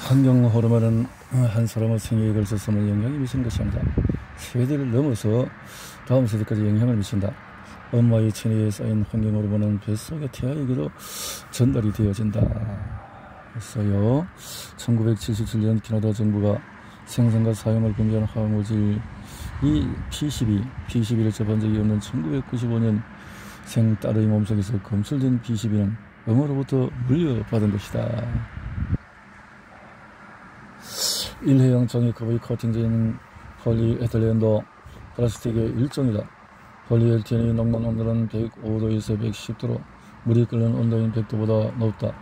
환경 호르몬은 한 사람의 생애에 걸쳐서 영향이 미치는 것이 아니다. 세대를 넘어서 다음 세대까지 영향을 미친다. 엄마의 체내에 쌓인 환경 호르몬은 뱃속의 태아에게도 전달이 되어진다. 했어요. 1977년 캐나다 정부가 생산과 사용을 금지한 화학물질 이 P12를 접한 적이 없는 1995년 생딸의 몸속에서 검출된 P12는 엄마로부터 물려받은 것이다. 일회용 종이컵의 코팅제인 폴리에틸렌도 플라스틱의 일종이다. 폴리에틸렌이 녹는 온도는 105도에서 110도로 물이 끓는 온도인 100도보다 높다.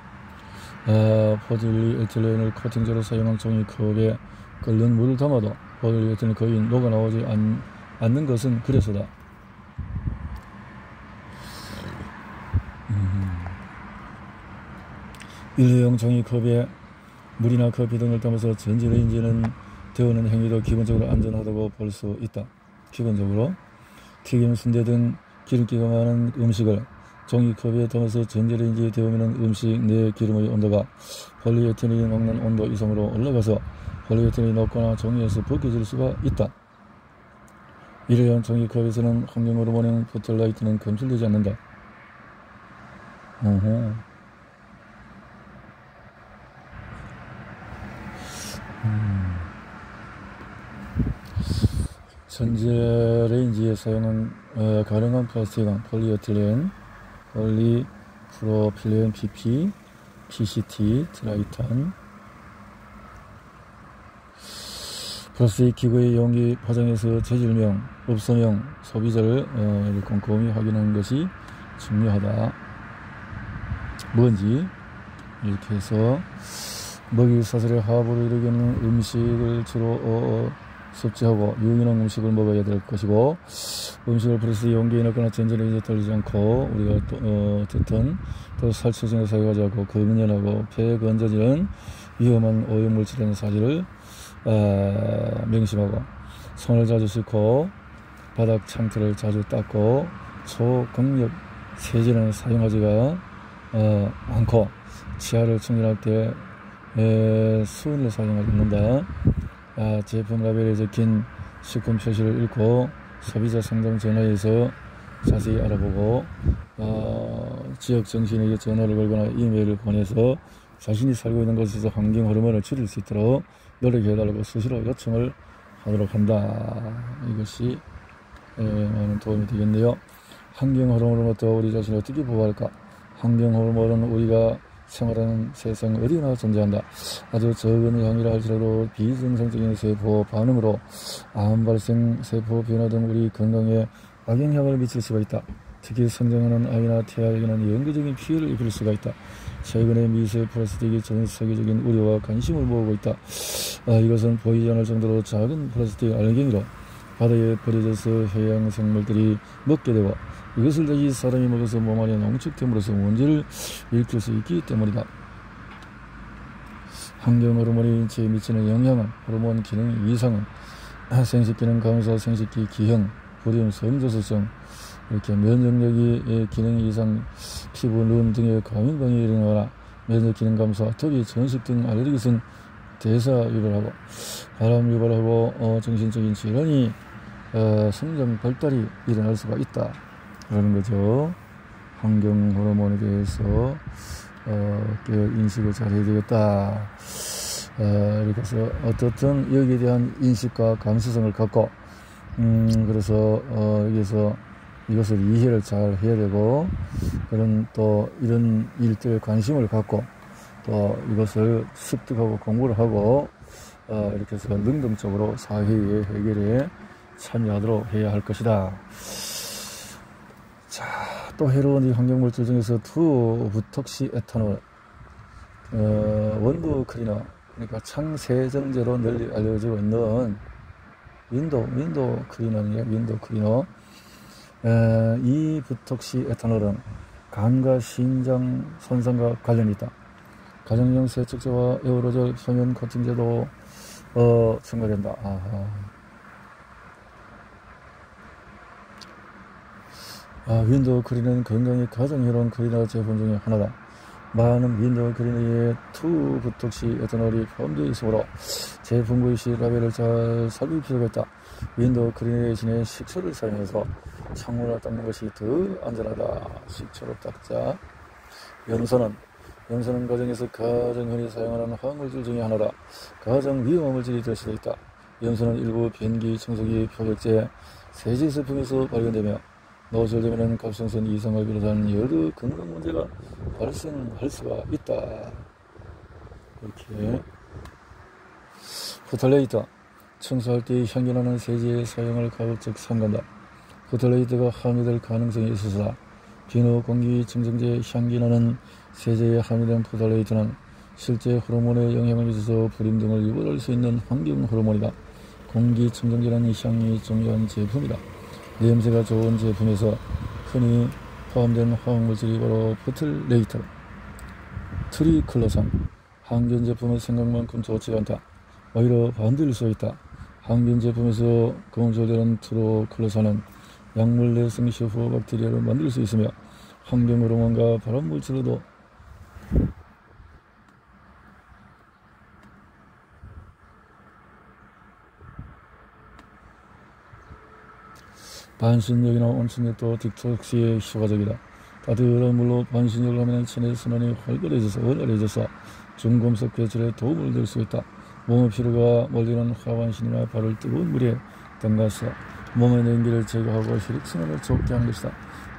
폴리에틸렌을 코팅제로 사용한 종이컵에 끓는 물을 담아도 폴리에틸렌이 거의 녹아나오지 않는 것은 그래서다. 일회용 종이컵에 물이나 커피 등을 담아서 전자레인지는 데우는 행위도 기본적으로 안전하다고 볼 수 있다. 기본적으로 튀김, 순대 등 기름기가 많은 음식을 종이컵에 담아서 전자레인지에 데우면 음식 내 기름의 온도가 폴리에틸렌이 녹는 온도 이상으로 올라가서 폴리에틸렌이 녹거나 종이에서 벗겨질 수가 있다. 일회용 종이컵에서는 환경 호르몬인 포털라이트는 검출되지 않는다. 전자레인지에 사용한 가능한 플라스틱은 폴리에틸렌, 폴리프로필렌 PP, PCT, 트라이탄, 플라스틱 기구의 용기 포장에서 재질명, 업소명, 소비자를 꼼꼼히 확인하는 것이 중요하다. 뭔지 이렇게 해서 먹이 사슬의 화합을 이루기는 음식을 주로 섭취하고 유기농 음식을 먹어야 될 것이고, 음식을 플라스틱 용기에 넣거나 전자레인지에 돌리지 않고 우리가 어쨌든 또 살처정에 사용하지 않고 검연하고 폐에 건져지는 위험한 오염물질이라는 사실을 명심하고, 손을 자주 씻고 바닥 창틀을 자주 닦고 초강력 세제는 사용하지가 않고 치아를 충전할 때 수은을 사용하지 않는다. 제품 라벨에 적힌 식품 표시를 읽고 소비자 상담 전화해서 자세히 알아보고 지역 정신에게 전화를 걸거나 이메일을 보내서 자신이 살고 있는 곳에서 환경 호르몬을 줄일 수 있도록 노력해달라고 수시로 요청을 하도록 한다. 이것이 많은 도움이 되겠네요. 환경 호르몬으로부터 우리 자신을 어떻게 보호할까? 환경 호르몬은 우리가 생활하는 세상 어디나 존재한다. 아주 적은 양이라 할지라도 비정상적인 세포 반응으로 암 발생, 세포 변화 등 우리 건강에 악영향을 미칠 수가 있다. 특히 성장하는 아이나 태아에게는 영구적인 피해를 입힐 수가 있다. 최근에 미세 플라스틱이 전 세계적인 우려와 관심을 모으고 있다. 이것은 보이지 않을 정도로 작은 플라스틱 알갱이로 바다에 버려져서 해양 생물들이 먹게 되고, 이것을 다시 사람이 먹어서 몸 안에 농축됨으로써 문제를 일으킬 수 있기 때문이다. 환경 호르몬이 인체에 미치는 영향은 호르몬 기능 이상은 생식기능 감소, 생식기 기형, 불임, 성조소성, 이렇게 면역력이 기능 이상, 피부, 눈 등의 과민병이 일어나거나 면역 기능 감소, 아토피, 전식 등 알레르기성 대사 유발하고 바람 유발하고 정신적인 질환이 성장 발달이 일어날 수가 있다. 라는 거죠. 환경 호르몬에 대해서 인식을 잘 해야 되겠다. 이렇게 해서 어떻든 여기에 대한 인식과 감수성을 갖고 그래서 여기서 이것을 이해를 잘 해야 되고, 그런 또 이런 일들에 관심을 갖고 또 이것을 습득하고 공부를 하고 이렇게 해서 능동적으로 사회의 해결에 참여하도록 해야 할 것이다. 자, 또 해로운 이 환경물질 중에서 부톡시 에탄올, 원두 크리너, 그러니까 창세정제로 널리 알려지고 있는 윈도 크리너니에요. 윈도 크리너. 이 부톡시 에탄올은 간과 신장 손상과 관련이 있다. 가정용 세척제와 에어로졸 표면 코팅제도 첨가된다. 윈도우 클리너는 건강에 가장 해로운 클리너 제품 중에 하나다. 많은 윈도우 그린의 투 부톡시 에탄올이 포함되어 있으므로 제품구입 시 라벨을 잘 살필 필요가 있다. 윈도우 그린 대신에 식초를 사용해서 창문을 닦는 것이 더 안전하다. 식초로 닦자. 염소는 가정에서 가장 흔히 사용하는 화학물질 중에 하나다. 가장 위험한 물질이 될 수도 있다. 염소는 일부 변기, 청소기, 표백제, 세제제품에서 발견되며 노출되면 갑상선 이상을 비롯한 여러 건강 문제가 발생할 수가 있다. 이렇게 포털레이터 청소할 때 향기나는 세제의 사용을 가급적 삼간다. 포털레이터가 함유될 가능성이 있어서 비누, 공기, 청정제, 향기나는 세제에 함유된 포털레이터는 실제 호르몬에 영향을 미쳐서 불임 등을 유발할 수 있는 환경 호르몬이다. 공기 청정제는 향이 중요한 제품이다. 냄새가 좋은 제품에서 흔히 포함된 화학물질이 바로 포털레이터, 트리클로산. 항균 제품은 생각만큼 좋지 않다. 오히려 반대일 수 있다. 항균 제품에서 검출되는 트로클로산은 약물 내성 시후 박테리아를 만들 수 있으며 환경 호르몬과 발암물질로도 반신욕이나 온천욕도 디톡스에 효과적이다. 따뜻한 물로 반신욕을 하면 체내 순환이 활발해져서 중금속 배출에 도움을 줄 수 있다. 몸의 피로가 몰리는 하반신이나 발을 뜨거운 물에 담가서 몸의 냉기를 제거하고 혈액순환을 좋게 하는 것이다.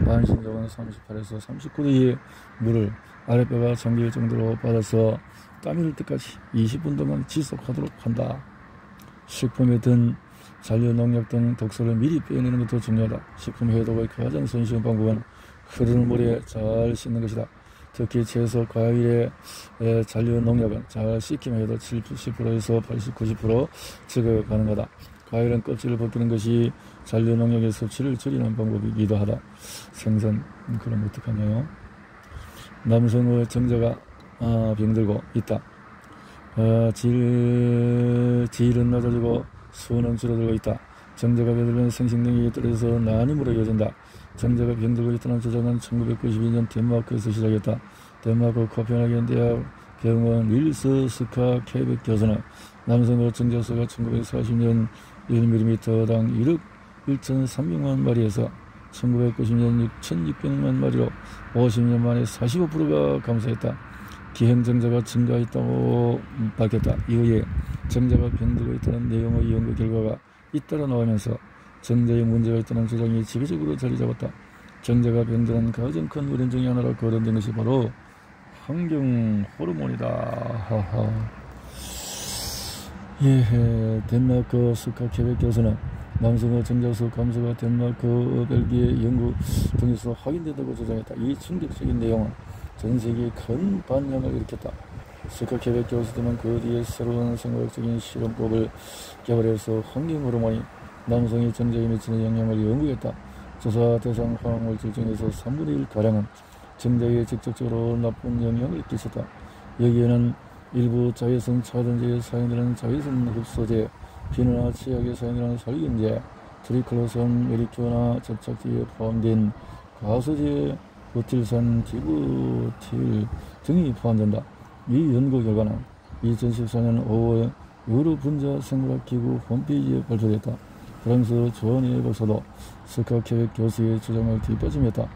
반신욕은 38에서 39도의 물을 아랫배가 잠길 정도로 받아서 땀이 날 때까지 20분 동안 지속하도록 한다. 식품에 든 잔류 농약 등 독소를 미리 빼내는 것도 중요하다. 식품 해독의 가장 손쉬운 방법은 흐르는 물에 잘 씻는 것이다. 특히 채소, 과일의 잔류 농약은 잘 씻기만 해도 70%에서 80, 90% 제거가 가능하다. 과일은 껍질을 벗기는 것이 잔류 농약의 섭취를 줄이는 방법이기도 하다. 생선, 그럼 어떡하냐요? 남성의 정자가 병들고 있다. 질은 낮아지고 수는 줄어들고 있다. 정자가 병들면 생식능력이 떨어져서 난임으로 이어진다. 정자가 병들고 있다는 주장은 1992년 덴마크에서 시작했다. 덴마크 코펜하겐 대학 병원 릴스 스카 케벡 교수는 남성의 정자수가 1940년 1mm당 1억 1,300만 마리에서 1990년 6,600만 마리로 50년 만에 45%가 감소했다. 기형정자가 증가했다고 밝혔다. 이후에 정자가 병들고 있다는 내용의 연구 결과가 잇따라 나오면서 정자에 문제가 있다는 주장이 지배적으로 자리 잡았다. 정자가 병드는 가장 큰 원인 중에 하나로 거론된 것이 바로 환경 호르몬이다. 하하. 예, 덴마크 스카 케벡 교수는 남성의 정자수 감소가 덴마크, 벨기에 연구 등에서 확인된다고 주장했다. 이 충격적인 내용은 전 세계에 큰 반향을 일으켰다. 스카 케벡 교수들은 그 뒤에 새로운 생물학적인 실험법을 개발해서 환경 호르몬이 남성의 정자에 미치는 영향을 연구했다. 조사 대상 화학물질 중에서 3분의 1가량은 정자에 직접적으로 나쁜 영향을 끼쳤다. 여기에는 일부 자외선 차단제에 사용되는 자외선 흡수제, 비누나 치약에 사용되는 살균제, 트리클로산, 메리큐어나 접착제에 포함된 가소제, 부틸산, 디부틸 등이 포함된다. 이 연구 결과는 2014년 5월 유럽분자생물학기구 홈페이지에 발표됐다. 프랑스 조한의 박사도 스카 케벡 교수의 주장을 뒷받침했다.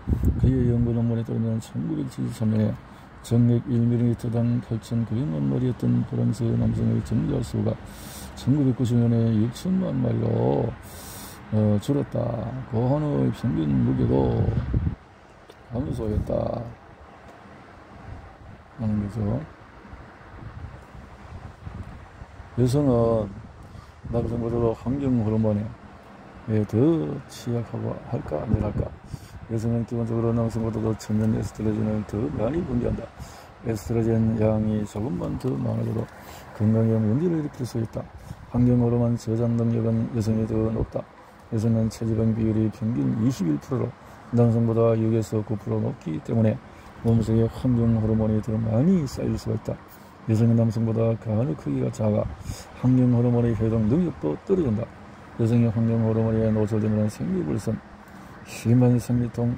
그의 연구 논문에 따르면 1973년에 정액 1ml당 8,900만 마리였던 프랑스 남성의 정자 수가 1990년에 6천만 마리로 줄었다. 고환의 평균 무게도 감소했다 하는 거죠. 여성은 남성보다도 환경 호르몬에 더 취약하고 할까 안 할까? 여성은 기본적으로 남성보다도 천연 에스트로겐을 더 많이 분비한다. 에스트로겐 양이 조금만 더 많아져도 건강에 문제를 일으킬 수 있다. 환경 호르몬 저장 능력은 여성이 더 높다. 여성은 체지방 비율이 평균 21%로 남성보다 6에서 9% 높기 때문에 몸속에 환경 호르몬이 더 많이 쌓일 수가 있다. 여성은 남성보다 간의 크기가 작아 환경 호르몬의 해독 능력도 떨어진다. 여성의 환경 호르몬에 노출되면 생리불선, 심한 생리통,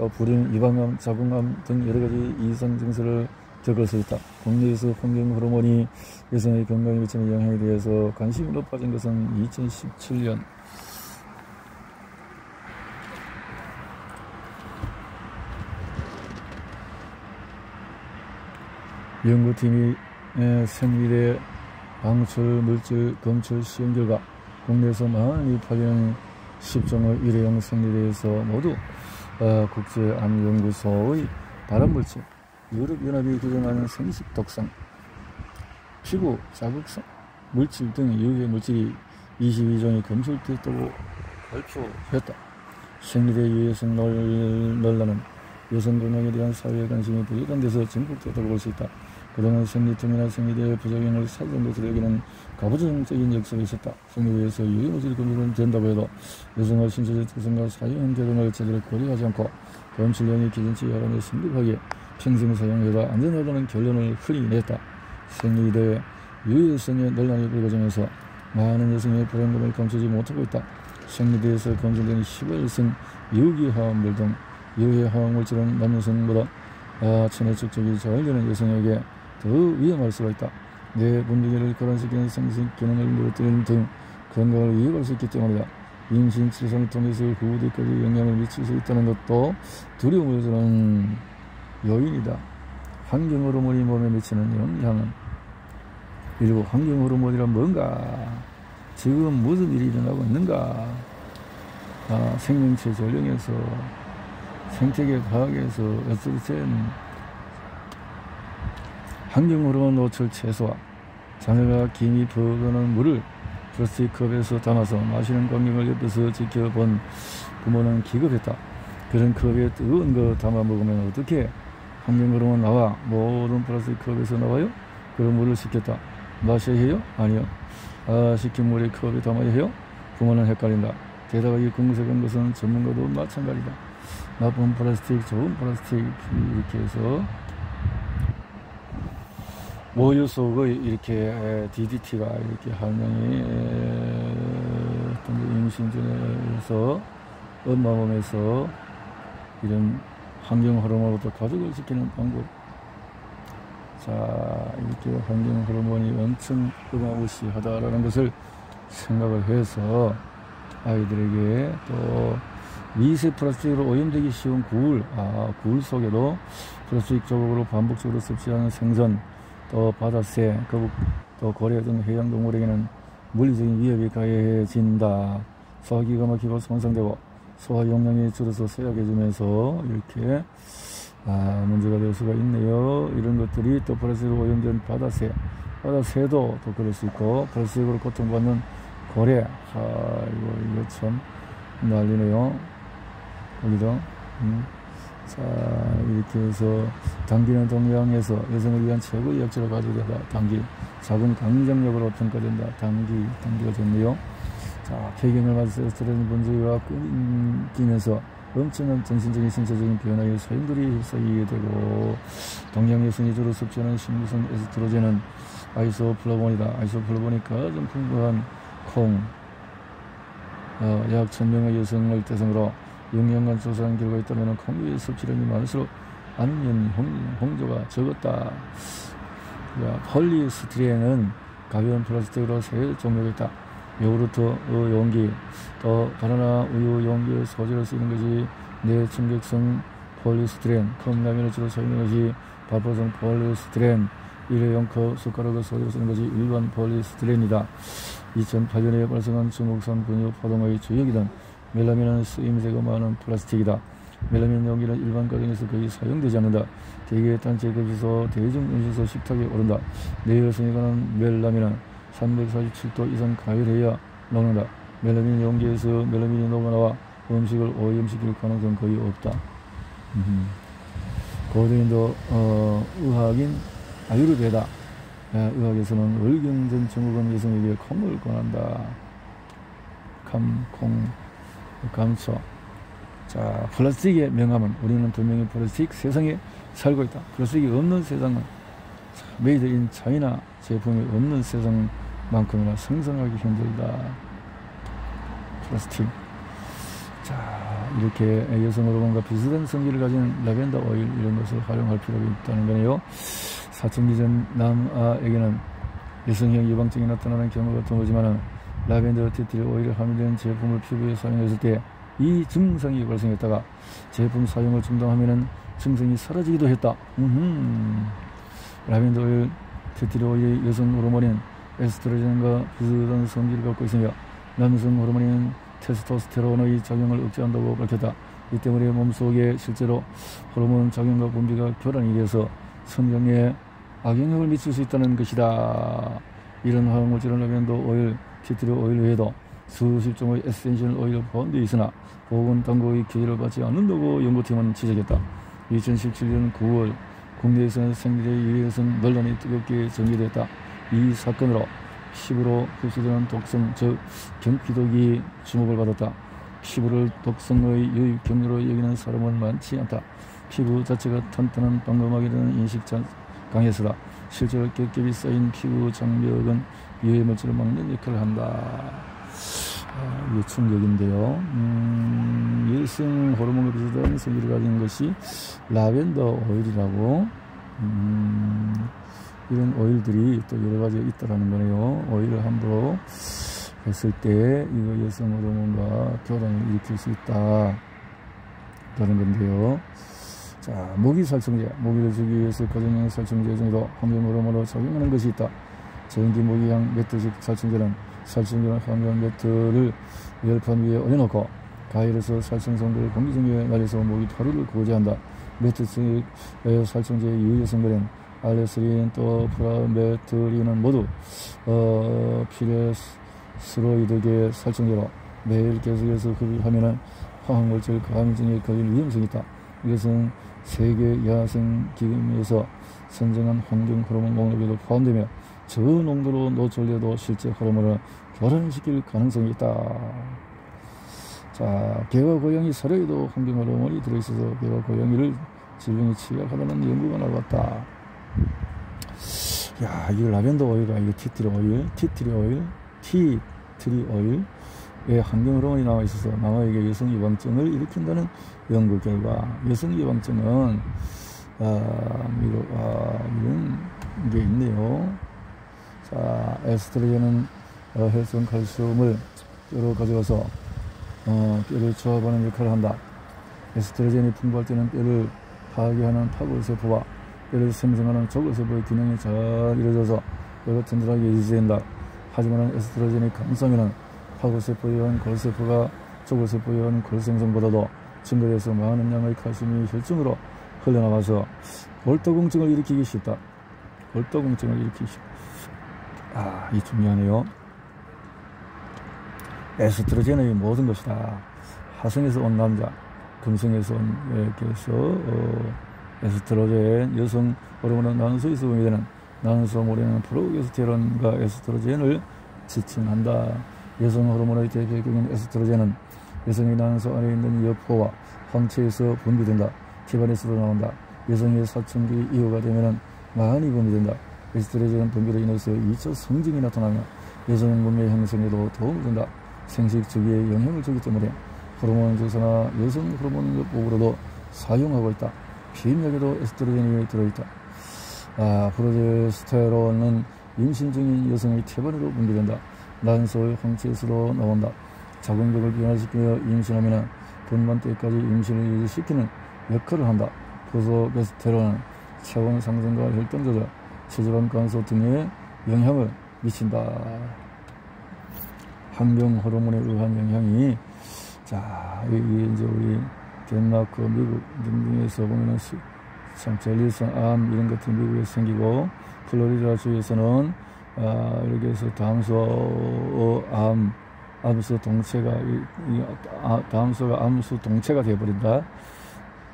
또 불임, 유방암, 자궁암 등 여러가지 이상 증세를 겪을 수 있다. 국내에서 환경 호르몬이 여성의 건강에 미치는 영향에 대해서 관심이 높아진 것은 2017년 연구팀이 생리대 방출 물질 검출 시험 결과 국내에서 42,800명 10종의 일회용 생리대에서 모두 국제암연구소의 발암물질, 유럽연합이 규정하는 생식 독성, 피부 자극성 물질 등 유해 물질이 22종이 검출됐다고 발표했다. 생리대 유해성 논란은 여성 건강에 대한 사회의 관심이 부족한 데서 전국됐다고 볼 수 있다. 그동안 생리통이나 생리대의 부작용을 사전 것으로 여기는 가부장적인 역사가 있었다. 생리대에서 유해물질이 검출은 된다고 해도 여성의 신체적 특성과 사용 형태 등을 제대로 고려하지 않고 검출량이 기준치 이하라며 심각하게 평생 사용해도 안전하다는 결론을 흔히 냈다. 생리대의 유해성의 논란이 불거지면서 많은 여성의 불안감을 감추지 못하고 있다. 생리대에서 검출된 휘발성 유기화합물 등 유해화학물질은 남성보다 체내 축적이 잘 되는 여성에게 더 위험할 수가 있다. 뇌 분비계를 교란시키는 생식 기능을 무너뜨리는 등 건강을 위협할 수 있기 때문이다. 임신 출산을 통해서 후대까지 영향을 미칠 수 있다는 것도 두려움을 주는 요인이다. 환경 호르몬이 몸에 미치는 영향은 그리고 환경 호르몬이란 뭔가, 지금 무슨 일이 일어나고 있는가, 생명체 전령에서 생태계 과학에서 어쨌든 환경 호르몬 노출 최소화, 자녀가 김이 퍼가는 물을 플라스틱 컵에서 담아서 마시는 광경을 옆에서 지켜본 부모는 기겁했다. 그런 컵에 뜨거운 거 담아 먹으면 어떻게 환경 호르몬 나와? 모든 플라스틱 컵에서 나와요? 그런 물을 시켰다. 마셔야 해요? 아니요. 시킨 물에 컵에 담아야 해요? 부모는 헷갈린다. 대답하기 궁색한 것은 전문가도 마찬가지다. 나쁜 플라스틱, 좋은 플라스틱 이렇게 해서 모유 속의 이렇게 DDT가 이렇게 한명이 임신 전에서 엄마 몸에서 이런 환경 호르몬으로부터 가족을 지키는 방법. 자, 이렇게 환경 호르몬이 엄청 어마무시하다라는 것을 생각을 해서 아이들에게 또 미세 플라스틱으로 오염되기 쉬운 굴 속에도 플라스틱 조각으로 반복적으로 섭취하는 생선, 또 바다새, 거북, 또 고래 등 해양동물에게는 물리적인 위협이 가해진다. 소화기가 막히고 손상되고 소화 용량이 줄어서 쇠약해지면서 이렇게 문제가 될 수가 있네요. 이런 것들이 또 플라스틱으로 오염된 바다새도 또 그럴 수 있고, 플라스틱으로 고통받는 고래, 이거 참 난리네요. 여기도 자, 이렇게 해서 당귀는 동양에서 여성을 위한 최고의 약재로 가져된다. 당귀, 작은 강장력으로 평가된다. 당귀가 좋네요. 자, 폐경을 맞아서 스트레스 문제가 끊기면서 엄청난 정신적인 신체적인 변화에 소용돌이 휩싸이게 되고, 동양 여성이 주로 섭취하는 식물성 에스트로겐은 아이소플라본이다. 아이소플라본이 가장 풍부한 콩, 약 1000명의 여성을 대상으로 영양간 조사한 결과에 따르면 콩류의 섭취량이 많을수록 안면 홍조가 적었다. 폴리스티렌은 가벼운 플라스틱으로 3종류가 있다. 요구르트 용기, 또 바나나 우유 용기의 소재로 쓰이는 것이 내충격성 폴리스티렌, 컵라면을 주로 사용하는 것이 발포성 폴리스티렌, 일회용 컵 숟가락을 소재로 쓰는 것이 일반 폴리스티렌이다. 2008년에 발생한 중국산 분유 파동의 주역이던 멜라민은 쓰임새가 많은 플라스틱이다. 멜라민 용기는 일반 가정에서 거의 사용되지 않는다. 대개 단체 급식소, 대중음식소 식탁에 오른다. 뇌혈성에 관한 멜라민은 347도 이상 가열해야 녹는다. 멜라민 용기에서 멜라민이 녹아나와 음식을 오염시킬 가능성은 거의 없다. 고대인도 의학인 아유르베다 의학에서는 월경전 증후군 여성에게 콩을 권한다. 감초. 자, 플라스틱의 명함은 우리는 분명히 플라스틱 세상에 살고 있다. 플라스틱이 없는 세상은 메이드 인 차이나 제품이 없는 세상만큼이나 상상하기 힘들다. 플라스틱. 자, 이렇게 여성 호르몬과 비슷한 성질을 가진 라벤더 오일 이런 것을 활용할 필요가 있다는 거네요. 사춘기 전 남아에게는 여성형 유방증이 나타나는 경우가 드물지만 라벤더 티트리 오일에 함유된 제품을 피부에 사용했을 때 이 증상이 발생했다가 제품 사용을 중단하면 증상이 사라지기도 했다. 라벤더 오일, 티트리 오일의 여성 호르몬인 에스트로겐과 비슷한 성질을 갖고 있으며 남성 호르몬인 테스토스테론의 작용을 억제한다고 밝혔다. 이 때문에 몸속에 실제로 호르몬 작용과 분비가 교란이 되어서 성장에 악영향을 미칠 수 있다는 것이다. 이런 화학물질은 라벤더 오일, 티트리 오일 외에도 수십 종의 에센셜 오일이 포함되어 있으나 보건당국의 규제를 받지 않는다고 연구팀은 지적했다. 2017년 9월 국내에서는 생리대 유해성 논란이 뜨겁게 전개됐다. 이 사건으로 피부로 흡수되는 독성, 즉 경피독이 주목을 받았다. 피부를 독성의 유입 경로로 여기는 사람은 많지 않다. 피부 자체가 탄탄한 방음하게 되는 인식 강해서다. 실제로 겹겹이 쌓인 피부 장벽은 유해 물질을 막는 역할을 한다. 이게 충격인데요. 여성 호르몬과 비슷한 성질을 가진 것이 라벤더 오일이라고. 이런 오일들이 또 여러 가지가 있다라는 거네요. 오일을 함부로 했을 때 이거 여성 호르몬과 교란을 일으킬 수 있다. 라는 건데요. 자, 모기살충제. 모기를 주기 위해서 가정용 살충제 중에도 환경 호르몬으로 작용하는 것이 있다. 전기 모기향 매트식 살충제는 살충제나 환경 매트를 열판 위에 올려놓고 가열해서 살충 성분을 공기 중에 날려서 모기 파루를 고제한다. 매트식 살충제의 유효 성분은 알레스린 또 프라메트린은 모두 피레스로이드계 살충제로 매일 계속해서 흡입하면 화학물질 감염증에 걸릴 위험성이 있다. 이것은 세계 야생기금에서 선정한 환경 호르몬 목록에도 포함되며 저 농도로 노출돼도 실제 호르몬을 교란시킬 가능성이 있다. 자, 개와 고양이 사료에도 환경 호르몬이 들어있어서 개와 고양이를 질병에 취약하다는 연구가 나왔다. 야, 이거 라벤더 오일과 이거 티트리 오일에 환경 호르몬이 나와 있어서 남아에게 여성 유방증을 일으킨다는 연구 결과, 여성 유방증은 이런 게 있네요. 자, 에스트로겐은 혈성 칼슘을 뼈로 가져가서 뼈를 조합하는 역할을 한다. 에스트로겐이 풍부할 때는 뼈를 파괴하는 파골세포와 뼈를 생성하는 조골세포의 균형이 잘 이루어져서 뼈가 튼튼하게 유지된다. 하지만 에스트로겐이 감소하면 파골세포에 의한 골세포가 조골세포에 의한 골생성보다도 증가해서 많은 양의 칼슘이 혈중으로 흘러나가서 골다공증을 일으키기 쉽다. 골다공증을 일으키기 쉽다. 이 중요하네요. 에스트로겐의 모든 것이다. 화성에서 온 남자, 금성에서 온 이렇게 해서 에스트로겐, 여성 호르몬은 난소에서 분비되는 난소모래는 프로게스테론과 에스트로겐을 지칭한다. 여성 호르몬의 대표적인 에스트로겐은 여성의 난소 안에 있는 여포와 황체에서 분비된다. 기반에서도 나온다. 여성의 사춘기 이후가 되면 많이 분비된다. 에스트로겐 분비로 인해서 2차 성징이 나타나며 여성 몸매 형성에도 도움이 된다. 생식 주기에 영향을 주기 때문에 호르몬 주사나 여성 호르몬 요법으로도 사용하고 있다. 피임약에도 에스트로겐이 들어있다. 프로제스테론은 임신 중인 여성의 태반으로 분비된다. 난소의 황체에서도 나온다. 자궁벽을 변화시키며 임신하면 분만 때까지 임신을 유지시키는 역할을 한다. 프로제스테론은 체온 상승과 혈당 조절, 체지방 감소 등에 영향을 미친다. 환경 호르몬에 의한 영향이, 자, 이게 이제 우리 덴마크, 미국 등등에서 보면은 참 젤리슨 암 이런 것들이 미국에 생기고, 플로리다 주에서는 이렇게 해서 암수 동체가 다음수가 암수 동체가 되어버린다.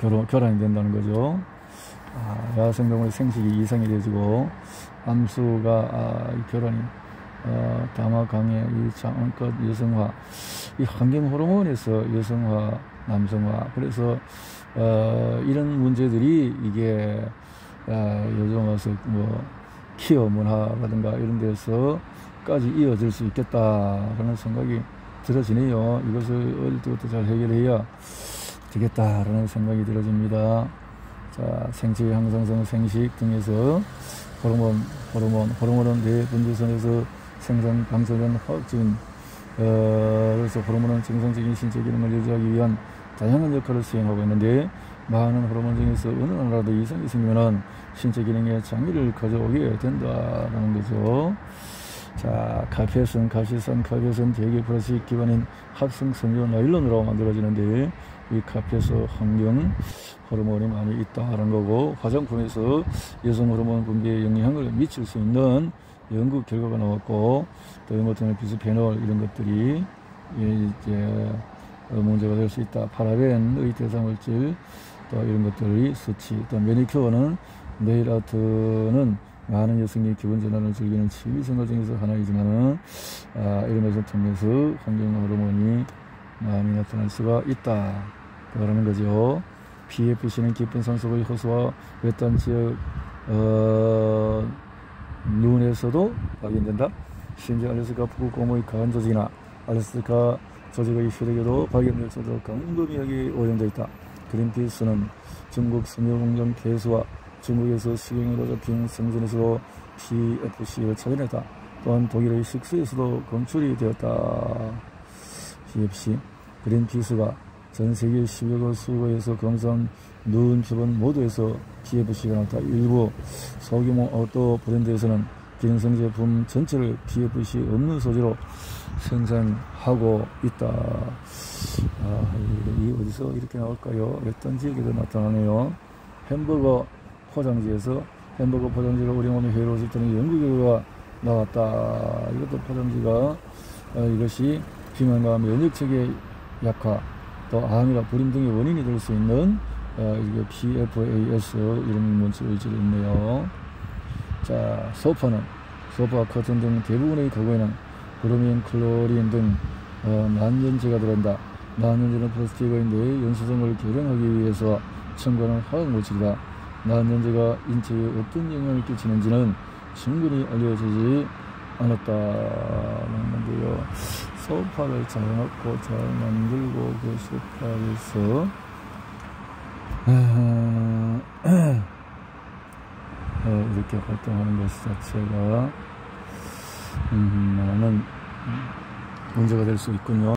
교란이 된다는 거죠. 야생동물의 생식이 이상이 되어지고 암수가 교란이 다마 강의 이 장엄껏 여성화, 이 환경 호르몬에서 여성화, 남성화, 그래서 이런 문제들이 이게 요즘 와서 뭐 키어 문화라든가 이런 데서까지 이어질 수 있겠다라는 생각이 들어지네요. 이것을 어릴 때부터 잘 해결해야 되겠다라는 생각이 들어집니다. 자, 생체 향상성 생식 등에서 호르몬은 뇌 분비선에서 생산 방사된 화학적인 그래서 호르몬은 정상적인 신체 기능을 유지하기 위한 다양한 역할을 수행하고 있는데, 많은 호르몬 중에서 어느 하나라도 이상이 생기면 신체 기능에 장애를 가져오게 된다라는 거죠. 자, 카페산, 카시산, 카페산 대기 플라스틱 기반인 합성 섬유 나일론으로 만들어지는데, 이 카페에서 환경 호르몬이 많이 있다라는 거고, 화장품에서 여성 호르몬 분비에 영향을 미칠 수 있는 연구 결과가 나왔고, 또 이모토닐, 비스페놀 이런 것들이 이제 문제가 될 수 있다. 파라벤의 대사물질, 또 이런 것들이 수치, 또 매니큐어는 네일 아트는 많은 여성이 기분 전환을 즐기는 취미 생활 중에서 하나이지만은 이런 것을 통해서 환경 호르몬이 많이 나타날 수가 있다 그러는 거죠. PFC는 깊은 산속의 호수와 외딴 지역 눈에서도 발견된다. 심지어 알래스카 북극곰의 가한 조직이나 알래스카 조직의 혈액에도 발견될 정도로 광범위하게 오염되어 있다. 그린피스는 중국 섬유공정 개수와 중국에서 식용유로 잡힌 생선에서도 PFC를 찾아냈다. 또한 독일의 식수에서도 검출이 되었다. PFC. 그린피스가 전 세계 10여 곳 수거에서 검사한 눈 표본 모두에서 PFC가 나왔다. 일부 소규모 아웃도어 브랜드에서는 기능성 제품 전체를 PFC 없는 소재로 생산하고 있다. 이 어디서 이렇게 나올까요? 어떤 지역에도 나타나네요. 햄버거 포장지에서 햄버거 포장지가 우리 몸에 해로울 수 있다는 연구 결과가 나왔다. 이것도 포장지가 이것이 비만과 면역체계 약화, 또 암이나 불임 등의 원인이 될 수 있는 이게 PFAS 이런 문자로 위치되어 있네요. 자, 소파와 커튼 등 대부분의 가구에는 브로민, 클로린 등 난연제가 들어간다. 난연제는 플라스틱의 뇌연소성을 개량하기 위해서 첨가하는 화학물질이다. 난연제가 인체에 어떤 영향을 끼치는지는 충분히 알려지지 않았다는 건데요. 소파를 잘 해놓고 잘 만들고 그 소파에서 이렇게 활동하는 것 자체가 많은 문제가 될 수 있군요.